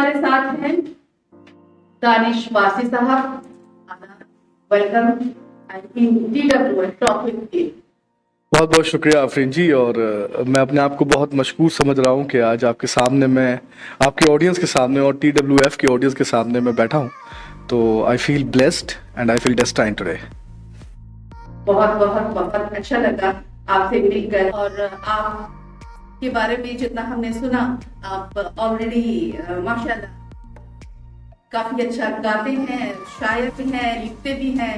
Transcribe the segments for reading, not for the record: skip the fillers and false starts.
हमारे साथ हैं दानिश वासी साहब। Welcome. I think TWF topic के बहुत बहुत शुक्रिया आफरीन जी। और मैं अपने आप को बहुत मशकूर समझ रहा हूँ कि आज आपके सामने मैं आपके ऑडियंस के सामने और TWF की ऑडियंस के सामने मैं बैठा हूँ। तो I feel blessed and I feel destined today. बहुत बहुत बहुत अच्छा लगा आपसे मिलकर। और आप के बारे में जितना हमने सुना, आप ऑलरेडी माशाल्लाह काफी अच्छा गाते हैं, शायर भी हैं, लिखते भी हैं।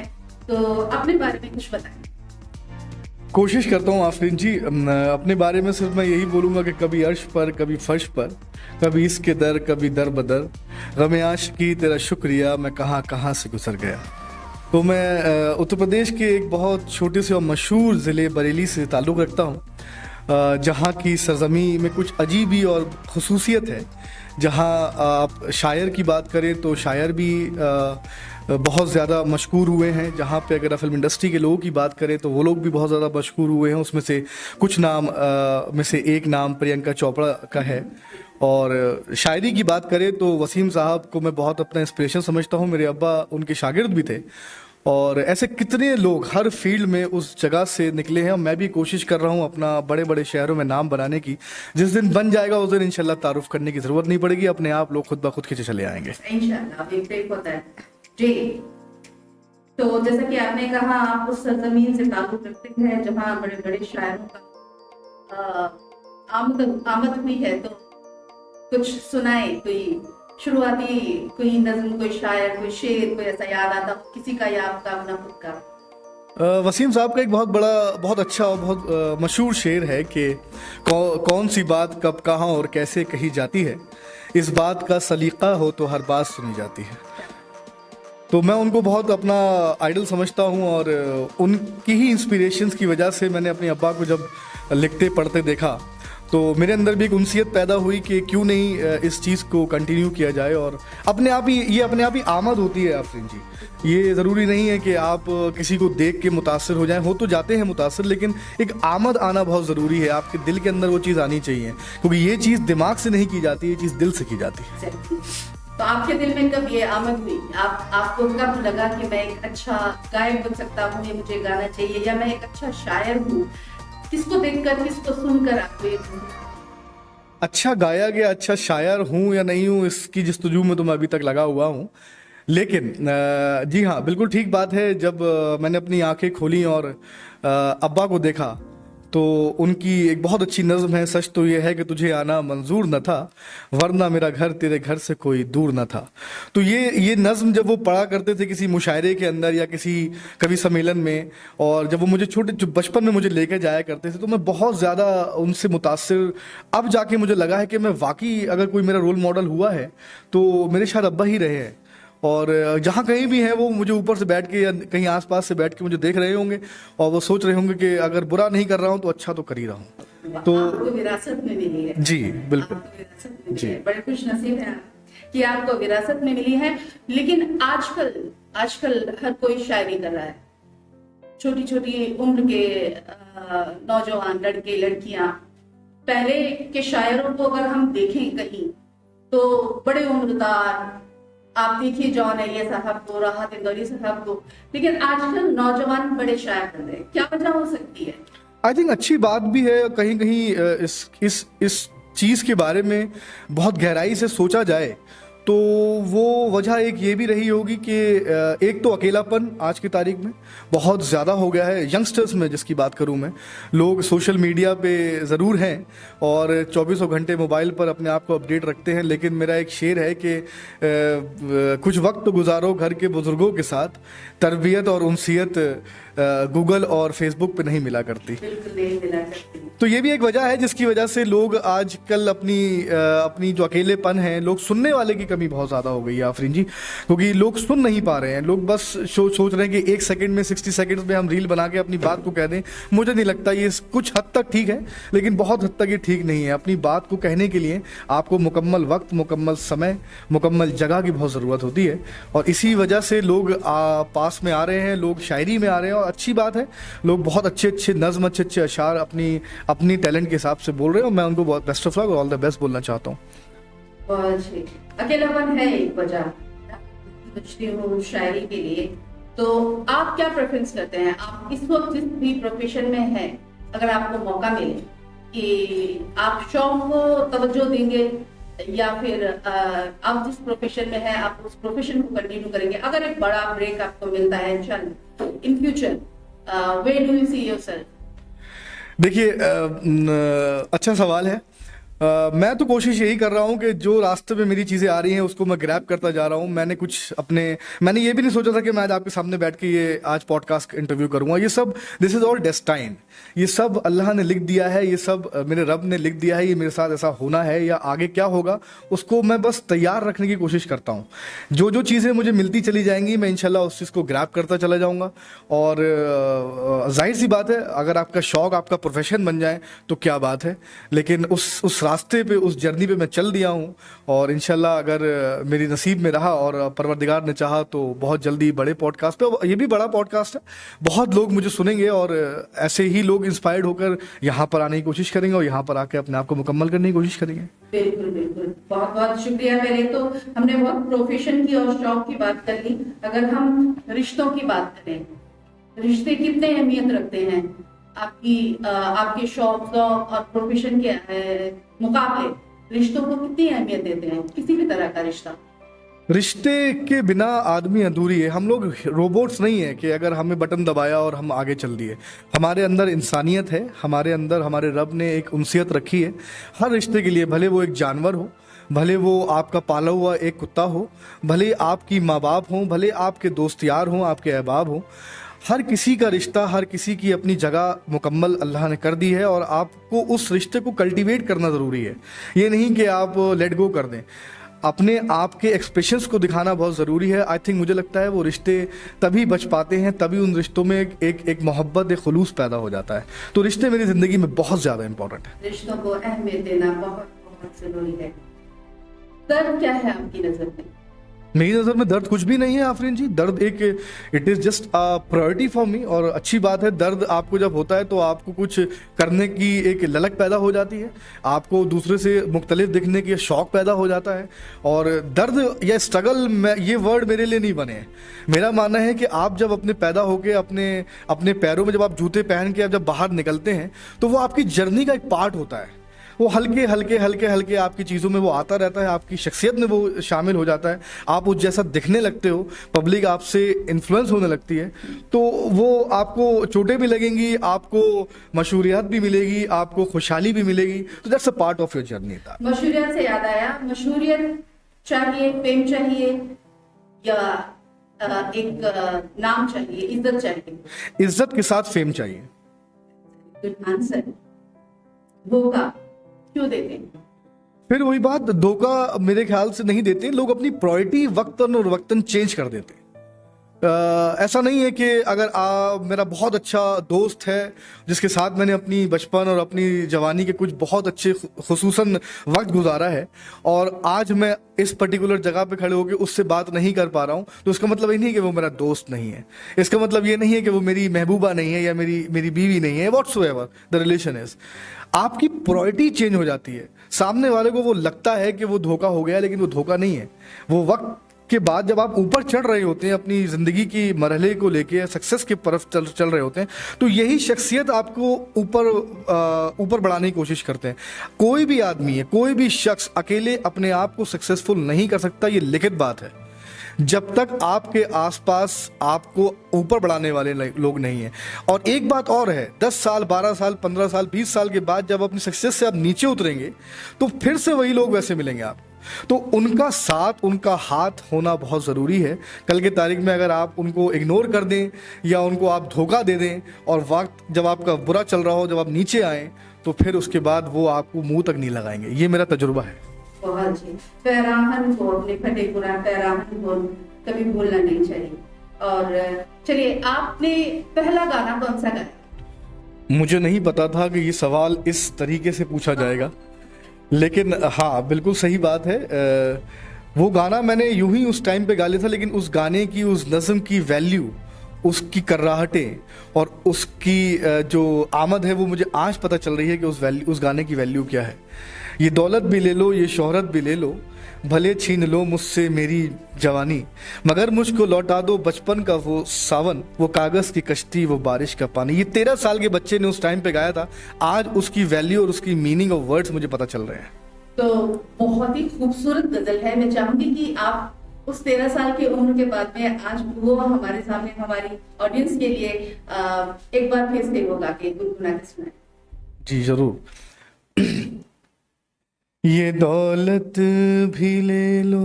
तो अपने बारे में कुछ बताएं। कोशिश करता हूँ आफरीन जी, अपने बारे में सिर्फ मैं यही बोलूँगा कि कभी अर्श पर, कभी फर्श पर, कभी इसके दर, कभी दर बदर, गम आशिकी तेरा शुक्रिया, मैं कहाँ कहाँ से गुजर गया। तो मैं उत्तर प्रदेश के एक बहुत छोटे से और मशहूर ज़िले बरेली से ताल्लुक़ रखता हूँ, जहाँ की सरज़मी में कुछ अजीब ही और ख़ुसूसियत है। जहाँ आप शायर की बात करें तो शायर भी बहुत ज़्यादा मशहूर हुए हैं। जहाँ पे अगर फिल्म इंडस्ट्री के लोगों की बात करें तो वो लोग भी बहुत ज़्यादा मशहूर हुए हैं। उसमें से कुछ नाम में से एक नाम प्रियंका चोपड़ा का है। और शायरी की बात करें तो वसीम साहब को मैं बहुत अपना इंस्पिरेशन समझता हूँ। मेरे अब्बा उनके शागिर्द भी थे। और ऐसे कितने लोग हर फील्ड में उस जगह से निकले हैं। मैं भी कोशिश कर रहा हूँ अपना बड़े बड़े शहरों में नाम बनाने की। जिस दिन बन जाएगा उस दिन इंशाल्लाह तारुफ करने की ज़रूरत नहीं पड़ेगी, अपने आप लोग खुद ब खुद खींचे चले आएंगे इंशाल्लाह। एक होता है जी। तो जैसा कि आपने कहा, आप उस सरजमीन से ताल्लुक रखते हैं जहाँ बड़े बड़े शायरों का आमद हुई है। तो कुछ सुनाए, कोई शुरुआती कोई नज्म, कोई शायर, कोई शेर, कोई ऐसा याद आता किसी का या आपका अपना खुद का? वसीम साहब का एक बहुत अच्छा और बहुत मशहूर शेर है कि कौन सी बात कब कहाँ और कैसे कही जाती है, इस बात का सलीका हो तो हर बात सुनी जाती है। तो मैं उनको बहुत अपना आइडल समझता हूँ और उनकी ही इंस्पिरेशंस की वजह से मैंने अपने अब्बा को जब लिखते पढ़ते देखा तो मेरे अंदर भी एक उनसियत पैदा हुई कि क्यों नहीं इस चीज़ को कंटिन्यू किया जाए। और अपने आप ही आमद होती है आफरीन जी। ये ज़रूरी नहीं है कि आप किसी को देख के मुतासर हो जाएं, हो तो जाते हैं मुतासर, लेकिन एक आमद आना बहुत ज़रूरी है। आपके दिल के अंदर वो चीज़ आनी चाहिए, क्योंकि ये चीज़ दिमाग से नहीं की जाती, ये चीज़ दिल से की जाती है। तो आपके दिल में कब ये आमद हुई? आपको कब लगा कि मैं एक अच्छा गायक बन सकता हूँ, ये मुझे गाना चाहिए, या मैं एक अच्छा शायर हूँ? किसको देखकर, किसको सुनकर आपको ये अच्छा गाया गया अच्छा शायर हूँ या नहीं हूँ, इसकी जस्तजू में तो मैं अभी तक लगा हुआ हूँ। लेकिन जी हाँ, बिल्कुल ठीक बात है। जब मैंने अपनी आंखें खोली और अब्बा को देखा तो उनकी एक बहुत अच्छी नज़्म है, सच तो ये है कि तुझे आना मंजूर न था, वरना मेरा घर तेरे घर से कोई दूर न था। तो ये नज़्म जब वो पढ़ा करते थे किसी मुशायरे के अंदर या किसी कवि सम्मेलन में, और जब वो मुझे जो बचपन में मुझे लेकर जाया करते थे, तो मैं बहुत ज़्यादा उनसे मुतासिर, अब जाके मुझे लगा है कि मैं वाकई अगर कोई मेरा रोल मॉडल हुआ है तो मेरे शायद अब्बा ही रहे हैं। और जहाँ कहीं भी हैं वो मुझे ऊपर से बैठ के या कहीं आसपास से बैठ के मुझे देख रहे होंगे और वो सोच रहे होंगे कि अगर बुरा नहीं कर रहा हूँ तो अच्छा तो कर ही रहा हूँ। तो आपको विरासत में मिली है। जी बिल्कुल जी, बड़े खुश नसीब हैं कि आपको विरासत में मिली है। लेकिन आजकल हर कोई शायरी कर रहा है। छोटी छोटी उम्र के नौजवान लड़के लड़कियां, पहले के शायरों को अगर हम देखें कहीं तो बड़े उम्रदार, आप देखिए जॉन एलिया साहब को, राहत इंदौरी साहब को, लेकिन आजकल नौजवान बड़े शायर बन रहे हैं। क्या वजह हो सकती है? आई थिंक अच्छी बात भी है। कहीं कहीं इस चीज़ के बारे में बहुत गहराई से सोचा जाए तो वो वजह एक ये भी रही होगी कि एक तो अकेलापन आज की तारीख में बहुत ज़्यादा हो गया है। यंगस्टर्स में जिसकी बात करूं मैं, लोग सोशल मीडिया पे ज़रूर हैं और 24 घंटे मोबाइल पर अपने आप को अपडेट रखते हैं, लेकिन मेरा एक शेर है कि कुछ वक्त तो गुजारो घर के बुज़ुर्गों के साथ, तरबियत और उनसियत गूगल और फेसबुक पे नहीं मिला करती। बिल्कुल नहीं मिला करती। तो ये भी एक वजह है जिसकी वजह से लोग आजकल अपनी जो अकेलेपन है, लोग सुनने वाले की कमी बहुत ज़्यादा हो गई है आफरीन जी, क्योंकि लोग सुन नहीं पा रहे हैं। लोग बस सोच रहे हैं कि 1 सेकंड में 60 सेकंड्स में हम रील बना के अपनी बात को कह दें। मुझे नहीं लगता ये कुछ हद तक ठीक है, लेकिन बहुत हद तक ये ठीक नहीं है। अपनी बात को कहने के लिए आपको मुकम्मल वक्त, मुकम्मल समय, मुकम्मल जगह की बहुत ज़रूरत होती है। और इसी वजह से लोग पास में आ रहे हैं, लोग शायरी में आ रहे हैं। और अच्छी बात है, लोग बहुत अच्छे अच्छे नज़्म, अच्छे अच्छे अशार अपनी टैलेंट के हिसाब से बोल रहे हैं और मैं उनको बहुत बेस्ट ऑफ लक और ऑल द बेस्ट बोलना चाहता हूँ। बहुत अच्छी। अकेलापन है एक वजह, सोचती हूँ शायरी के लिए। तो आप क्या प्रेफरेंस करते हैं? आप इस वक्त जिस भी प्रोफेशन में हैं, अगर आपको मौका मिले कि आप शौक को तवज्जो देंगे या फिर आप जिस प्रोफेशन में हैं आप उस प्रोफेशन को कंटिन्यू करेंगे? अगर एक बड़ा ब्रेक आपको मिलता है in future, where do you see yourself? देखिए, अच्छा सवाल है। मैं तो कोशिश यही कर रहा हूँ कि जो रास्ते पे मेरी चीज़ें आ रही हैं उसको मैं ग्रैब करता जा रहा हूँ। मैंने ये भी नहीं सोचा था कि मैं आज आपके सामने बैठ के ये आज पॉडकास्ट इंटरव्यू करूँगा। ये सब दिस इज़ ऑल डेस्टाइन। ये सब अल्लाह ने लिख दिया है, ये सब मेरे रब ने लिख दिया है। ये मेरे साथ ऐसा होना है या आगे क्या होगा उसको मैं बस तैयार रखने की कोशिश करता हूँ। जो जो चीज़ें मुझे मिलती चली जाएंगी मैं इंशाल्लाह उस चीज़ को ग्रैब करता चला जाऊँगा। और जाहिर सी बात है, अगर आपका शौक़ आपका प्रोफेशन बन जाए तो क्या बात है। लेकिन उस रास्ते पे, उस जर्नी पे मैं चल दिया हूँ और इंशाल्लाह अगर मेरी नसीब में रहा और परवरदिगार ने चाहा तो बहुत जल्दी बड़े पॉडकास्ट पे, ये भी बड़ा पॉडकास्ट है, बहुत लोग मुझे सुनेंगे और ऐसे ही लोग इंस्पायर्ड होकर यहाँ पर आने की कोशिश करेंगे और यहाँ पर आके अपने आप को मुकम्मल करने की कोशिश करेंगे। बिल्कुल बिल्कुल, बहुत बहुत शुक्रिया। पहले तो हमने बहुत प्रोफेशन की और शौक की बात कर ली। अगर हम रिश्तों की बात करें, रिश्ते कितने अहमियत रखते हैं आपके शौक और प्रोफेशन के मुकाबले रिश्तों को कितनी अहमियत देते हैं? किसी भी तरह का रिश्ते के बिना आदमी अधूरी है। हम लोग रोबोट्स नहीं है कि अगर हमें बटन दबाया और हम आगे चल दिए। हमारे अंदर इंसानियत है, हमारे अंदर हमारे रब ने एक उनसियत रखी है हर रिश्ते के लिए। भले वो एक जानवर हो, भले वो आपका पाला हुआ एक कुत्ता हो, भले आपकी माँ बाप हों, भले आपके दोस्त यार हों, आपके अहबाब हों, हर किसी का रिश्ता, हर किसी की अपनी जगह मुकम्मल अल्लाह ने कर दी है और आपको उस रिश्ते को कल्टीवेट करना ज़रूरी है। ये नहीं कि आप लेट गो कर दें। अपने आप के एक्सप्रेशंस को दिखाना बहुत ज़रूरी है। आई थिंक मुझे लगता है वो रिश्ते तभी बच पाते हैं, तभी उन रिश्तों में एक मोहब्बत, एक खुलूस पैदा हो जाता है। तो रिश्ते मेरी ज़िंदगी में बहुत ज़्यादा इंपॉर्टेंट है। रिश्तों को अहमियत देना बहुत बहुत ज़रूरी है। दर्द क्या है आपकी नज़र में? मेरी नज़र में दर्द कुछ भी नहीं है आफरीन जी। दर्द it is just a priority for me. और अच्छी बात है, दर्द आपको जब होता है तो आपको कुछ करने की एक ललक पैदा हो जाती है, आपको दूसरे से मुख्तलिफ दिखने की शौक़ पैदा हो जाता है। और दर्द या स्ट्रगल, ये वर्ड मेरे लिए नहीं बने हैं। मेरा मानना है कि आप जब अपने पैदा होकर अपने पैरों में जब आप जूते पहन के जब बाहर निकलते हैं तो वो आपकी जर्नी का एक पार्ट होता है। वो हल्के हल्के आपकी चीज़ों में वो आता रहता है, आपकी शख्सियत में वो शामिल हो जाता है, आप उस जैसा दिखने लगते हो, पब्लिक आपसे इन्फ्लुएंस होने लगती है। तो वो आपको चोटें भी लगेंगी, आपको मशहूरियत भी मिलेगी, आपको खुशहाली भी मिलेगी। तो that's a part of your journey. मशहूरियत से याद आया, मशहूरियत चाहिए, फेम चाहिए या एक नाम चाहिए, इज्जत चाहिए? इज्जत के साथ फेम चाहिए। Good answer. धोखा क्यों देते हैं? फिर वही बात, धोखा मेरे ख्याल से नहीं देते लोग, अपनी प्रायोरिटी वक्तन और वक्तन चेंज कर देते। ऐसा नहीं है कि अगर मेरा बहुत अच्छा दोस्त है जिसके साथ मैंने अपनी बचपन और अपनी जवानी के कुछ बहुत अच्छे खुसूसन वक्त गुजारा है और आज मैं इस पर्टिकुलर जगह पे खड़े होकर उससे बात नहीं कर पा रहा हूँ, तो इसका मतलब ये नहीं है कि वो मेरा दोस्त नहीं है। इसका मतलब ये नहीं है कि वो मेरी महबूबा नहीं है या मेरी बीवी नहीं है। व्हाट्सोएवर द रिलेशन इज, आपकी प्रायोरिटी चेंज हो जाती है। सामने वाले को वो लगता है कि वो धोखा हो गया, लेकिन वो धोखा नहीं है। वो वक्त के बाद जब आप ऊपर चढ़ रहे होते हैं, अपनी ज़िंदगी की मरहले को लेके सक्सेस की तरफ चल रहे होते हैं, तो यही शख्सियत आपको ऊपर बढ़ाने की कोशिश करते हैं। कोई भी आदमी है, कोई भी शख्स अकेले अपने आप को सक्सेसफुल नहीं कर सकता, ये लिखित बात है। जब तक आपके आसपास आपको ऊपर बढ़ाने वाले लोग नहीं हैं। और एक बात और है, 10 साल 12 साल 15 साल 20 साल के बाद जब अपनी सक्सेस से आप नीचे उतरेंगे तो फिर से वही लोग वैसे मिलेंगे आपको। तो उनका साथ, उनका हाथ होना बहुत ज़रूरी है। कल के तारीख में अगर आप उनको इग्नोर कर दें या उनको आप धोखा दे दें और वक्त जब आपका बुरा चल रहा हो, जब आप नीचे आएँ, तो फिर उसके बाद वो आपको मुंह तक नहीं लगाएंगे। ये मेरा तजुर्बा है। बहुत अच्छी। पैराहन को, अपने फटे पुरान पैराहन को कभी भूलना नहीं चाहिए। और चलिए, आपने पहला गाना कौन सा गाया? मुझे नहीं पता था कि ये सवाल इस तरीके से पूछा जाएगा, लेकिन हाँ, बिल्कुल सही बात है। वो गाना मैंने यूं ही उस टाइम पे गा लिया था, लेकिन उस गाने की, उस नज़म की वैल्यू, उसकी कर्राहटें और उसकी जो आमद है, वो मुझे आज पता चल रही है कि उस गाने की वैल्यू क्या है। ये दौलत भी ले लो, ये शोहरत भी ले लो, भले छीन लो मुझसे मेरी जवानी, मगर मुझको लौटा दो बचपन का वो सावन, वो कागज की कश्ती, वो बारिश का पानी। ये 13 साल के बच्चे ने उस टाइम पे गाया था। आज उसकी वैल्यू और उसकी मीनिंग ऑफ वर्ड्स मुझे पता चल रहे हैं। तो बहुत ही खूबसूरत गजल है। मैं चाहूंगी कि आप उस 13 साल की उम्र के बाद में आज वो हमारे सामने, हमारी ऑडियंस के लिए एक बार फिर से वो गा के गुनगुना के सुनाए। जी जरूर। ये दौलत भी ले लो,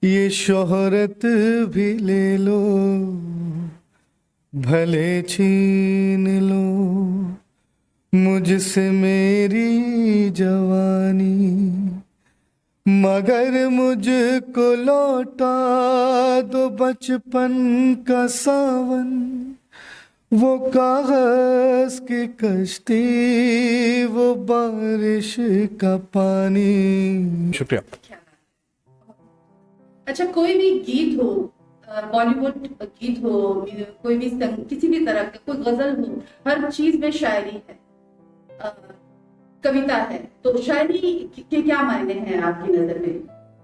ये शोहरत भी ले लो, भले छीन लो मुझसे मेरी जवानी, मगर मुझको लौटा दो बचपन का सावन, वो कागज की कश्ती, वो बारिश का पानी। शुक्रिया। अच्छा, कोई भी गीत हो, बॉलीवुड गीत हो, कोई भी किसी भी तरह का कोई गजल हो, हर चीज में शायरी है, कविता है। तो शायरी के क्या मायने हैं आपकी नजर में?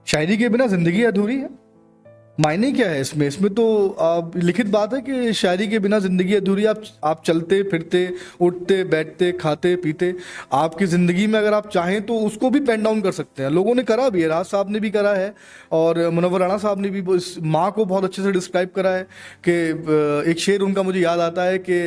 शायरी के बिना जिंदगी अधूरी है। मायने क्या है इसमें? इसमें तो लिखित बात है कि शायरी के बिना जिंदगी अधूरी। आप चलते फिरते, उठते बैठते, खाते पीते, आपकी ज़िंदगी में अगर आप चाहें तो उसको भी पेन डाउन कर सकते हैं। लोगों ने करा भी है, राज साहब ने भी करा है और मुनव्वर राणा साहब ने भी इस माँ को बहुत अच्छे से डिस्क्राइब करा है कि एक शेर उनका मुझे याद आता है कि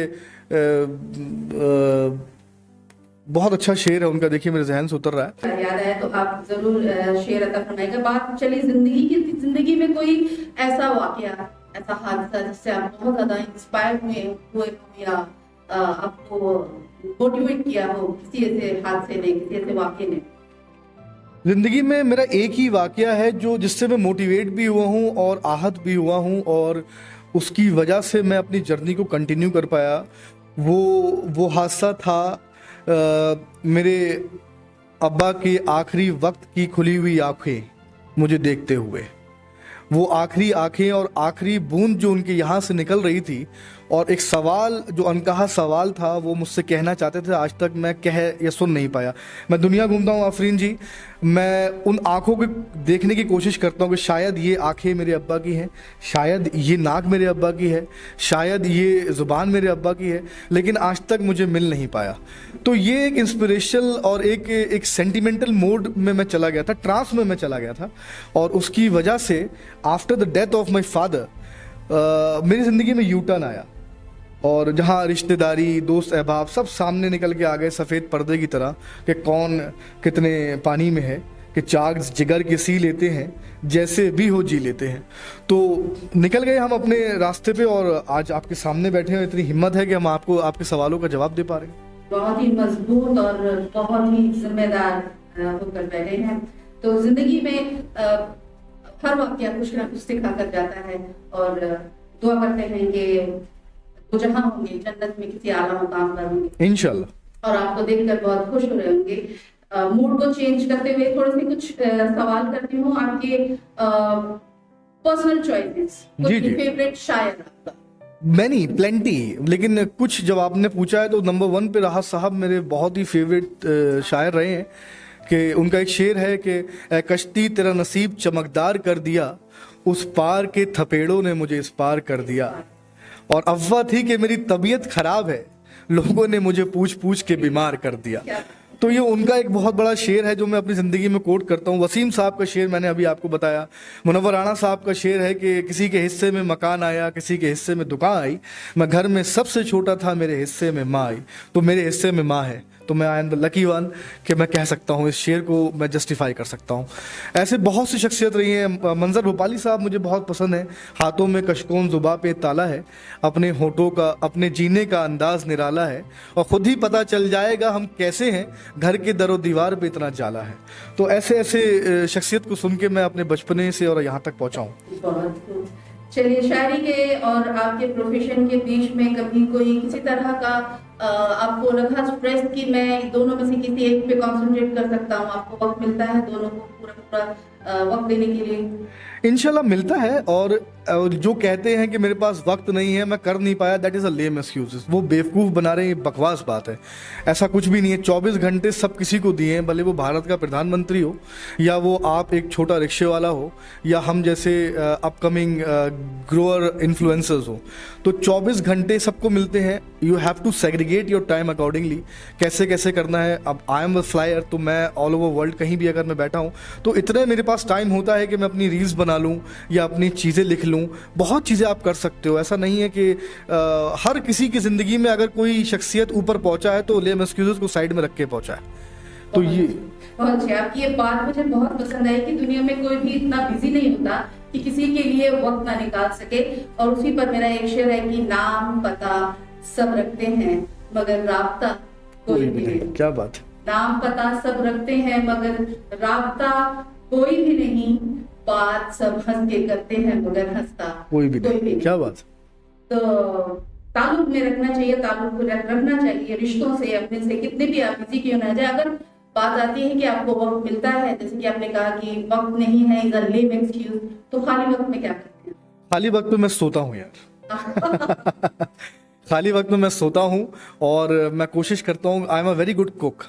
बहुत अच्छा शेर है उनका, देखिए मेरे जहन से उतर रहा है। याद आया तो आप जरूर शेर अता फरमाइएगा। बात चली जिंदगी में कोई ऐसा वाकया, ऐसा हादसा जिससे आप बहुत ज्यादा इंस्पायर हुए या आपको मोटिवेट किया हो किसी ऐसे हादसे ने, किसी ऐसे वाकये ने? जिंदगी में मेरा एक ही वाकया है जो जिससे मैं मोटिवेट भी हुआ हूँ और आहत भी हुआ हूँ और उसकी वजह से मैं अपनी जर्नी को कंटिन्यू कर पाया। वो हादसा था मेरे अब्बा के आखिरी वक्त की खुली हुई आंखें मुझे देखते हुए। वो आखिरी आंखें और आखिरी बूंद जो उनके यहाँ से निकल रही थी और एक सवाल जो अनकहा सवाल था वो मुझसे कहना चाहते थे, आज तक मैं कह या सुन नहीं पाया। मैं दुनिया घूमता हूँ आफरीन जी, मैं उन आँखों को देखने की कोशिश करता हूँ कि शायद ये आँखें मेरे अब्बा की हैं, शायद ये नाक मेरे अब्बा की है, शायद ये ज़ुबान मेरे अब्बा की है, लेकिन आज तक मुझे मिल नहीं पाया। तो ये एक इंस्पिरेशनल और एक सेंटिमेंटल मोड में मैं चला गया था, ट्रांस में मैं चला गया था और उसकी वजह से after the death of my father मेरी ज़िंदगी में यू टर्न आया और जहाँ रिश्तेदारी, दोस्त अहबाब सब सामने निकल के आ गए सफ़ेद पर्दे की तरह कि कौन कितने पानी में है, कि चाक जिगर के सी लेते हैं, जैसे भी हो जी लेते हैं। तो निकल गए हम अपने रास्ते पे और आज आपके सामने बैठे हैं। इतनी हिम्मत है कि हम आपको आपके सवालों का जवाब दे पा रहे हैं। बहुत ही मजबूत और बहुत ही जिम्मेदार होकर बैठे हैं। तो जिंदगी में हर वाकया कुछ ना कुछ सिखा कर जाता है और दुआ करते हैं कि वो जहाँ होंगे जन्नत में किसी आला मुकाम पर होंगे इंशाल्लाह। और आपको देखकर बहुत खुश हो रहे होंगे। मूड को चेंज करते हुए थोड़े से कुछ सवाल करती हूँ आपके पर्सनल चॉइसेस, जी जी। फेवरेट शायर आपका? मैनी प्लेंटी, लेकिन कुछ जब आपने पूछा है तो नंबर 1 पे राहत साहब मेरे बहुत ही फेवरेट शायर रहे हैं। कि उनका एक शेर है कि ए कश्ती तेरा नसीब चमकदार कर दिया, उस पार के थपेड़ों ने मुझे इस पार कर दिया। और अफवाह थी कि मेरी तबीयत खराब है, लोगों ने मुझे पूछ पूछ के बीमार कर दिया। तो ये उनका एक बहुत बड़ा शेर है जो मैं अपनी ज़िंदगी में कोट करता हूँ। वसीम साहब का शेर मैंने अभी आपको बताया। मुनव्वर राणा साहब का शेर है कि किसी के हिस्से में मकान आया, किसी के हिस्से में दुकान आई, मैं घर में सबसे छोटा था, मेरे हिस्से में माँ आई। तो मेरे हिस्से में माँ है तो मैं I am the lucky one कि मैं कह सकता हूँ, इस शेर को मैं जस्टिफाई कर सकता हूँ। ऐसे बहुत सी शख्सियत रही हैं। मंजर भोपाली साहब मुझे बहुत पसंद है। हाथों में कशकोन जुबा पे ताला है, अपने होठों का अपने जीने का अंदाज निराला है, और ख़ुद ही पता चल जाएगा हम कैसे हैं, घर के दरो दीवार पे इतना जाला है। तो ऐसे ऐसे शख्सियत को सुन के मैं अपने बचपने से और यहाँ तक पहुँचा हूँ। बहुत खूब। चलिए, शायरी के और आपके प्रोफेशन के बीच में कभी कोई किसी तरह का आपको लगा स्ट्रेस कि मैं दोनों में से किसी एक पे कंसंट्रेट कर सकता हूँ, आपको वक्त मिलता है दोनों को पूरा पूरा वक्त देने के लिए? इंशाल्लाह मिलता है। और जो कहते हैं कि मेरे पास वक्त नहीं है, मैं कर नहीं पाया, that is a lame excuses. वो बेवकूफ़ बना रहे हैं, बकवास बात है। ऐसा कुछ भी नहीं है। 24 घंटे सब किसी को दिए हैं, भले वो भारत का प्रधानमंत्री हो या वो आप एक छोटा रिक्शे वाला हो या हम जैसे अपकमिंग ग्रोअर इन्फ्लुएंसर्स हो। तो 24 घंटे सबको मिलते हैं। You have to segregate your time accordingly, कैसे कैसे करना है। अब आई एम अ फ्लायर, तो मैं ऑल ओवर वर्ल्ड कहीं भी अगर मैं बैठा हूँ तो इतने मेरे पास टाइम होता है कि मैं अपनी रील्स बना लूँ या अपनी चीज़ें लिख लूँ। बहुत चीज़ें आप कर सकते हो। ऐसा नहीं है कि हर किसी की ज़िंदगी में अगर कोई शख्सियत ऊपर पहुंचा है तो लेम एक्सक्यूजेस को साइड में रख के पहुंचा है। तो ये बहुत अच्छी आपकी ये बात मुझे बहुत पसंद आई कि दुनिया में कोई भी इतना बिजी नहीं होता कि किसी के लिए वक्त ना निकाल सके। और उसी पर मेरा एक शेर है कि नाम पता सब रखते हैं मगर राब्ता कोई भी नहीं। क्या बात है। नाम पता सब रखते हैं मगर राब्ता कोई भी नहीं, बात सब हंस के करते हैं मगर हंसता कोई भी नहीं। क्या बात। तो ताल्लुक में रखना चाहिए, ताल्लुक को रखना चाहिए रिश्तों से, अपने से, कितने भी आप बिजी क्यों ना जाए। अगर बात आती है कि आपको वक्त मिलता है, जैसे कि आपने कहा कि वक्त नहीं है इज अ लेम एक्सक्यूज, तो खाली वक्त में क्या करते हैं? खाली वक्त में मैं सोता हूँ यार। खाली वक्त में मैं सोता हूँ और मैं कोशिश करता हूँ। I am a very good cook,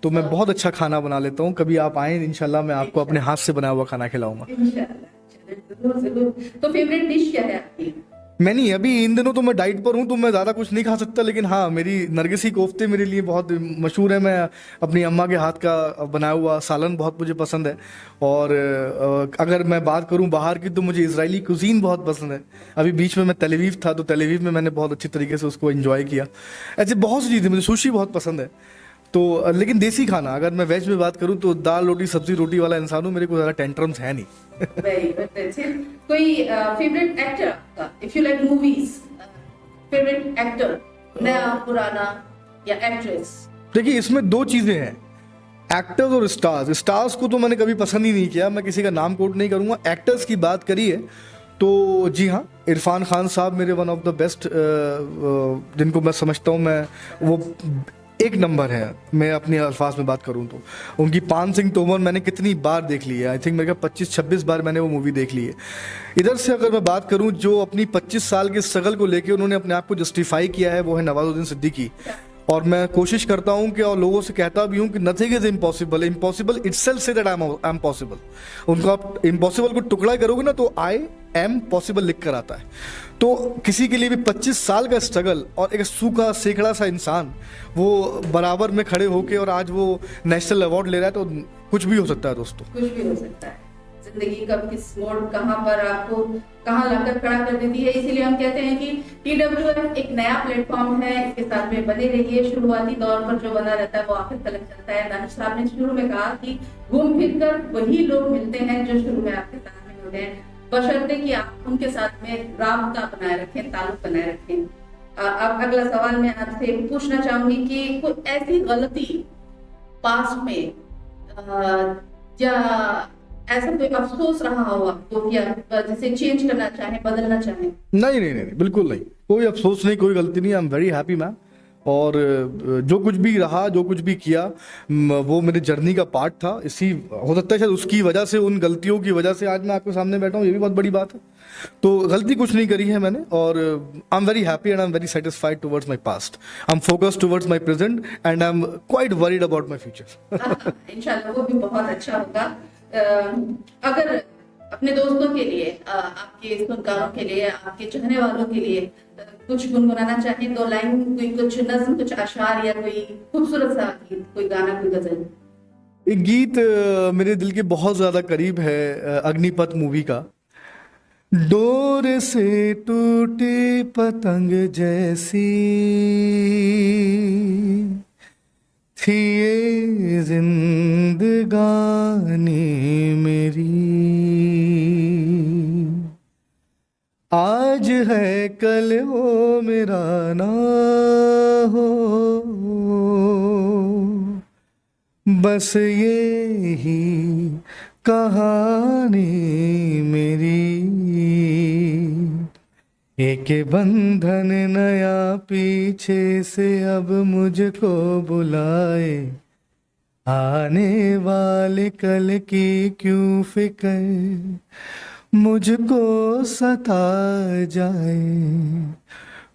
तो मैं बहुत अच्छा खाना बना लेता हूँ। कभी आप आए इंशाल्लाह, मैं आपको अपने हाथ से बनाया हुआ खाना खिलाऊंगा। जरूर जरूर। तो फेवरेट डिश क्या है आपकी? मैं नहीं, अभी इन दिनों तो मैं डाइट पर हूँ तो मैं ज़्यादा कुछ नहीं खा सकता, लेकिन हाँ मेरी नरगिसी कोफ्ते मेरे लिए बहुत मशहूर है। मैं अपनी अम्मा के हाथ का बनाया हुआ सालन बहुत मुझे पसंद है। और अगर मैं बात करूँ बाहर की तो मुझे इजरायली कुजीन बहुत पसंद है। अभी बीच में मैं तेल अवीव था तो तेल अवीव में मैंने बहुत अच्छी तरीके से उसको एंजॉय किया। ऐसे बहुत सी चीज़ें, मुझे सुशी बहुत पसंद है। तो लेकिन देसी खाना, अगर मैं वेज में बात करूँ तो दाल रोटी सब्जी रोटी वाला इंसान हूँ, मेरे को ज़्यादा टेंट्रम्स है नहीं। Very good. कोई फेवरेट एक्टर आपका, if you like movies, favourite actor, नया पुराना या एक्ट्रेस? देखिए इसमें दो चीज़ें हैं, एक्टर्स और स्टार्स। स्टार्स को तो मैंने कभी पसंद ही नहीं किया, मैं किसी का नाम कोट नहीं करूँगा। एक्टर्स की बात करी है तो जी हाँ, इरफान खान साहब मेरे वन ऑफ द बेस्ट, जिनको मैं समझता हूँ मैं वो एक नंबर है। मैं अपने अल्फाज में बात करूं तो उनकी पान सिंह तोमर मैंने कितनी बार देख ली है, आई थिंक मेरे ख्याल 25-26 बार मैंने वो मूवी देख ली है। इधर से अगर मैं बात करूं जो अपनी 25 साल के स्ट्रगल को लेके उन्होंने अपने आप को जस्टिफाई किया है, वो है नवाजुद्दीन सिद्दीकी। और मैं कोशिश करता हूं कि, और लोगों से कहता भी हूं कि nothing is impossible, impossible itself say that I am possible. उनको आप इम्पॉसिबल को टुकड़ा करोगे ना तो आई एम पॉसिबल लिख कर आता है। तो किसी के लिए भी 25 साल का स्ट्रगल और एक सूखा सेकड़ा सा इंसान वो बराबर में खड़े होके और आज वो नेशनल अवार्ड ले रहा है, तो कुछ भी हो सकता है दोस्तों। कुछ भी हो सकता है। जिंदगी कब किस मोड़ कहाँ पर आपको कहाँ लाकर खड़ा कर देती है। इसीलिए हम कहते हैं कि TWF एक नया प्लेटफॉर्म है, इसके साथ में बने रहिए। शुरुआती दौर पर जो बना रहता है वो आखिर तक चलता है। दानिश साहब ने शुरू में कहा कि घूम फिर कर वही लोग मिलते हैं जो शुरू में आपके साथ में होते हैं, बशर्ते कि आप उनके साथ में राबता बनाए रखें, ताल्लुक बनाए रखें। अब अगला सवाल मैं आपसे पूछना चाहूंगी कि कोई ऐसी गलती पास्ट में या ऐसा कोई अफसोस रहा हो आपको कि आप जिसे चेंज करना चाहें, बदलना चाहें? नहीं नहीं नहीं, बिल्कुल नहीं, कोई अफसोस नहीं, कोई गलती नहीं। I am very happy ma'am. और जो कुछ भी रहा, जो कुछ भी किया, वो मेरे जर्नी का पार्ट था। इसी हो सकता है शायद उसकी वजह से, उन गलतियों की वजह से आज मैं आपके सामने बैठा हूँ, ये भी बहुत बड़ी बात है। तो गलती कुछ नहीं करी है मैंने, और I am very happy and I am very satisfied towards my past. I am focused towards my present and I am quite worried about my future. इंशाल्लाह वो भी बहुत अच्छा होगा। अगर अपने दोस्तों के लिए, आपके सुनकारों के लिए, आपके चाहने वालों के लिए कुछ गुनगुनाना चाहें, 2 लाइन, कोई कुछ नज्म, कुछ अशार या कोई खूबसूरत सा गीत, कोई गाना, कोई गजल? एक गीत मेरे दिल के बहुत ज्यादा करीब है, अग्निपथ मूवी का। डोर से टूटी पतंग जैसी थी ये जिंदगानी मेरी, आज है कल हो मेरा ना हो, बस ये ही कहानी मेरी। एक बंधन नया पीछे से अब मुझको बुलाए, आने वाले कल की क्यों फिक्र मुझको सता जाए,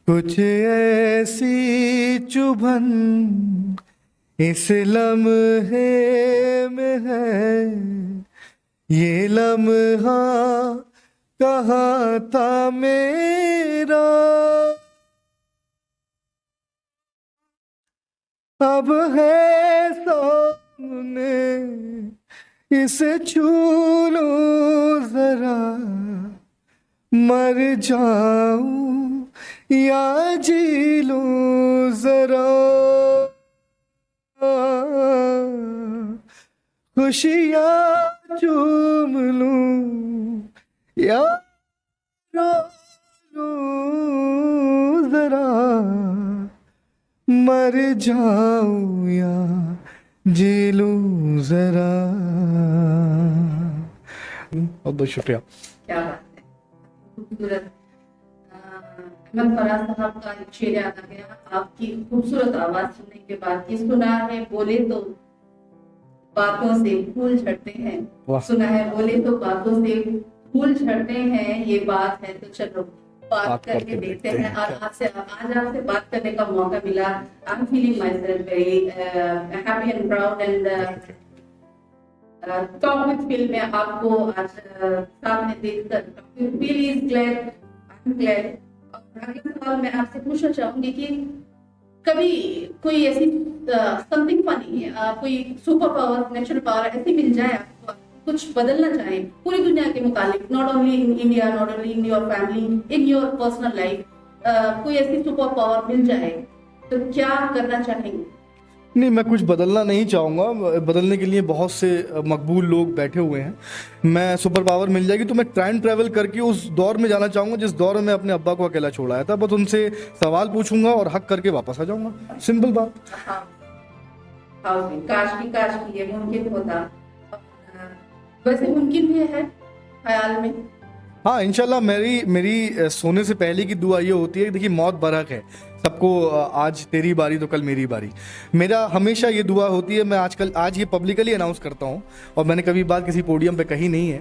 कुछ ऐसी चुभन इस लम्हे में है, ये लम्हा कहाँ था मेरा, अब है सामने इसे छू लो जरा, मर जाऊं या जी लूं जरा, खुशियाँ चूम लूं या रो लूं जरा, मर जाऊं या जी लूं जरा। बहुत बहुत शुक्रिया। क्या बात है, खूबसूरत। अहमद फराज साहब का एक शेर याद आ गया। आपकी खूबसूरत आवाज सुनने के बाद कि सुना है बोले तो बातों से फूल झड़ते हैं, वाह। सुना है बोले तो बातों से फूल झड़ते हैं, ये बात है तो चलो बात करके देखते हैं। और आज आपसे बात करने का मौका मिला। I am feeling myself very happy and proud and talk with feel में आपको आज सामने देखकर feel is glad, I am glad. और अगला सवाल मैं आपसे पूछना चाहूंगी कि कभी कोई ऐसी समथिंग फनी, कोई सुपर पावर, नेचुरल पावर ऐसी मिल जाए आपको, कुछ बदलना चाहे पूरी दुनिया के मुताबिक, not only in India, not only in your family, in your personal life, कोई ऐसी सुपर पावर मिल जाए तो क्या करना चाहेंगे? नहीं, मैं कुछ बदलना नहीं चाहूँगा। बदलने के लिए बहुत से मकबूल लोग बैठे हुए हैं। मैं सुपर पावर मिल जाएगी तो मैं टाइम ट्रैवल करके उस दौर में जाना चाहूँगा जिस दौर में मैं अपने अब्बा को अकेला छोड़ आया था। बस उनसे सवाल पूछूंगा और हक करके वापस आ जाऊँगा। सिंपल बात। हाँ, काश की ये मुमकिन होता। वैसे मुमकिन भी है ख्याल में। हाँ, इंशाल्लाह। मेरी सोने से पहले की दुआ ये होती है कि देखिए, मौत बरहक है सबको, आज तेरी बारी तो कल मेरी बारी। मेरा हमेशा ये दुआ होती है। मैं आज ये पब्लिकली अनाउंस करता हूँ और मैंने कभी बात किसी पोडियम पे कही नहीं है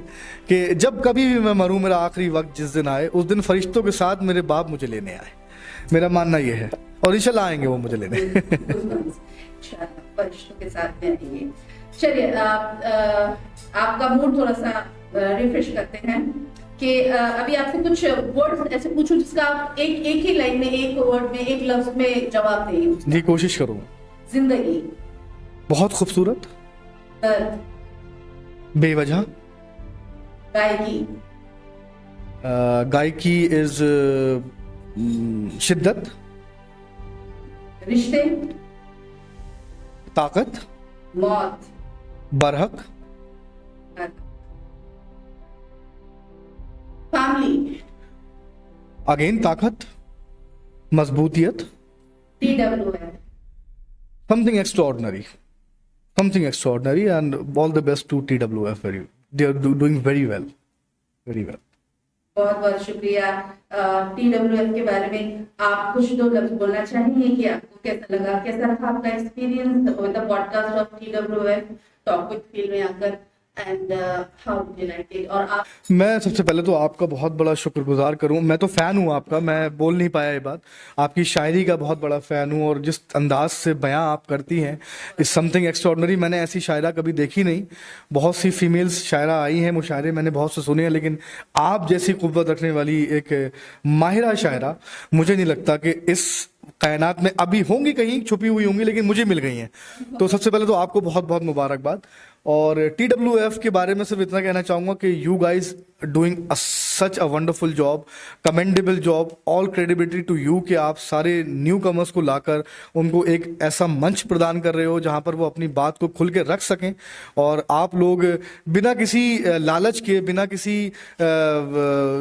कि जब कभी भी मैं मरूँ, मेरा आखिरी वक्त जिस दिन आए, उस दिन फरिश्तों के साथ मेरे बाप मुझे लेने आए। मेरा मानना ये है और इंशाल्लाह आएंगे वो मुझे लेने। फरिश्तों के साथ में आएंगे। चलिए, आपका मूड थोड़ा सा रिफ्रेश करते हैं कि अभी आपसे कुछ वर्ड्स ऐसे पूछूं जिसका आप एक ही लाइन में, एक वर्ड में, एक लफ्ज में जवाब दें। जी, कोशिश करूँ। जिंदगी। बहुत खूबसूरत। दर्द। बेवजह। गायकी। गायकी इज शिद्दत। रिश्ते। ताकत। मौत। बरहक। फैमिली। अगेन ताकत, मजबूतियत। TWF। Something extraordinary and all the best to TWF. They are doing very well. बहुत बहुत शुक्रिया। TWF के बारे में आप कुछ दो लफ्ज बोलना चाहेंगे कि आपको कैसा लगा, कैसा रहा आपका experience with the podcast of TWF talk with feel में आकर, and how do you like it? और आप, मैं सबसे पहले तो आपका बहुत बड़ा शुक्रगुजार करूं। मैं तो फ़ैन हूं आपका, मैं बोल नहीं पाया ये बात। आपकी शायरी का बहुत बड़ा फ़ैन हूं और जिस अंदाज से बयां आप करती हैं इज़ समथिंग एक्स्ट्रॉर्डनरी। मैंने ऐसी शायरा कभी देखी नहीं। बहुत सी फीमेल्स शायरा आई हैं, मुशायरे मैंने बहुत से सुने हैं, लेकिन आप जैसी क़ुव्वत रखने वाली एक माहिरा शायरा मुझे नहीं लगता कि इस कायनात में अभी होंगी, कहीं छुपी हुई होंगी, लेकिन मुझे मिल गई हैं। तो सबसे पहले तो आपको बहुत बहुत मुबारकबाद। और TWF के बारे में सिर्फ इतना कहना चाहूँगा कि you guys doing such a wonderful job, commendable job, all credibility to you कि आप सारे न्यू कमर्स को लाकर उनको एक ऐसा मंच प्रदान कर रहे हो जहाँ पर वो अपनी बात को खुल के रख सकें। और आप लोग बिना किसी लालच के, बिना किसी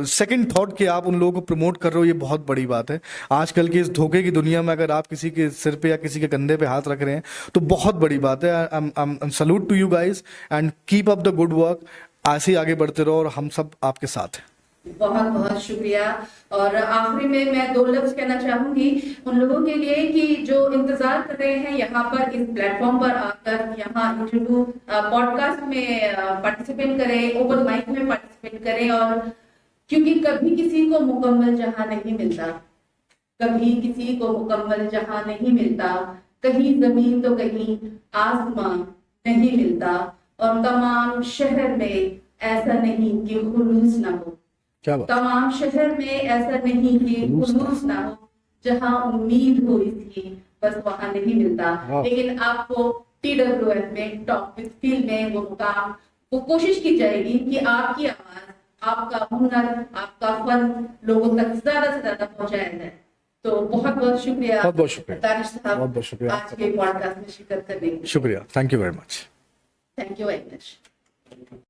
सेकंड थॉट के आप उन लोगों को प्रमोट कर रहे हो, ये बहुत बड़ी बात है। आजकल की इस धोखे की दुनिया में अगर आप किसी के सिर पे या किसी के कंधे पे हाथ रख रहे हैं तो बहुत बड़ी बात है। I salute to you guys and keep up the good work. ऐसे ही आगे बढ़ते रहो और हम सब आपके साथ हैं। बहुत बहुत शुक्रिया। और आखिरी में मैं 2 लफ्ज कहना चाहूंगी उन लोगों के लिए कि जो इंतजार कर रहे हैं यहाँ पर इस प्लेटफॉर्म पर आकर यहाँ इंटरव्यू पॉडकास्ट में पार्टिसिपेट करें, ओपन माइक में पार्टिसिपेट करें। और क्योंकि कभी किसी को मुकम्मल जहां नहीं मिलता, कभी किसी को मुकम्मल जहां नहीं मिलता, कहीं जमीन तो कहीं आसमान नहीं मिलता। और तमाम शहर में ऐसा नहीं कि खुलूस ना हो, क्या बात। तमाम शहर में ऐसा नहीं कि खुलूस ना हो, जहां उम्मीद हो इसकी बस वहां नहीं मिलता। वाह। लेकिन आपको TWF में टॉक विद फील में वो मुकाम, वो कोशिश की जाएगी कि आपकी आवाज, आपका हुनर, आपका फन लोगों तक ज्यादा से ज्यादा पहुंचाया जाए। तो बहुत बहुत शुक्रिया, बहुत बहुत शुक्रिया, तारिश साहब, बहुत बहुत शुक्रिया आज के पॉडकास्ट में शिरकत करने के लिए। शुक्रिया, thank you very much. Thank you very much.